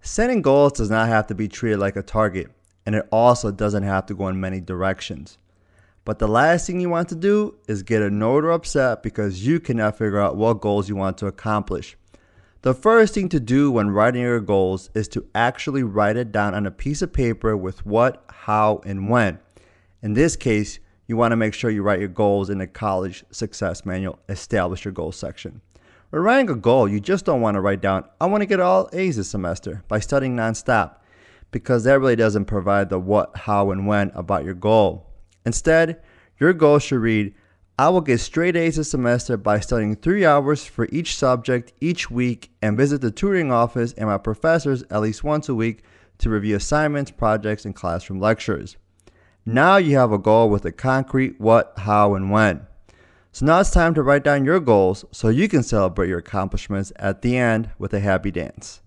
Setting goals does not have to be treated like a target, and it also doesn't have to go in many directions. But the last thing you want to do is get annoyed or upset because you cannot figure out what goals you want to accomplish. The first thing to do when writing your goals is to actually write it down on a piece of paper with what, how, and when. In this case, you want to make sure you write your goals in the college success manual, establish your goals section. When writing a goal, you just don't want to write down, I want to get all A's this semester by studying nonstop, because that really doesn't provide the what, how, and when about your goal. Instead, your goal should read, I will get straight A's this semester by studying 3 hours for each subject each week and visit the tutoring office and my professors at least once a week to review assignments, projects, and classroom lectures. Now you have a goal with a concrete what, how, and when. So now it's time to write down your goals so you can celebrate your accomplishments at the end with a happy dance.